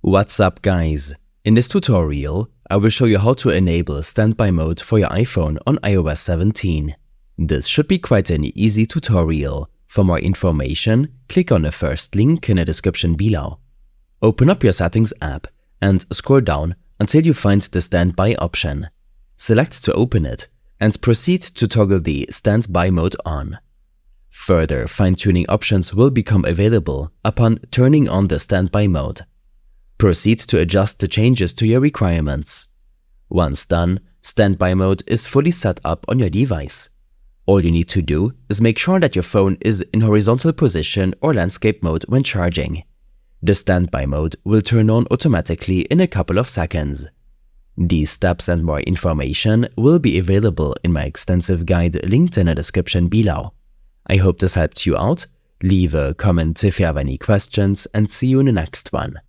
What's up guys? In this tutorial, I will show you how to enable standby mode for your iPhone on iOS 17. This should be quite an easy tutorial. For more information, click on the first link in the description below. Open up your Settings app and scroll down until you find the standby option. Select to open it and proceed to toggle the standby mode on. Further fine-tuning options will become available upon turning on the standby mode. Proceed to adjust the changes to your requirements. Once done, standby mode is fully set up on your device. All you need to do is make sure that your phone is in horizontal position or landscape mode when charging. The standby mode will turn on automatically in a couple of seconds. These steps and more information will be available in my extensive guide linked in the description below. I hope this helped you out. Leave a comment if you have any questions and see you in the next one.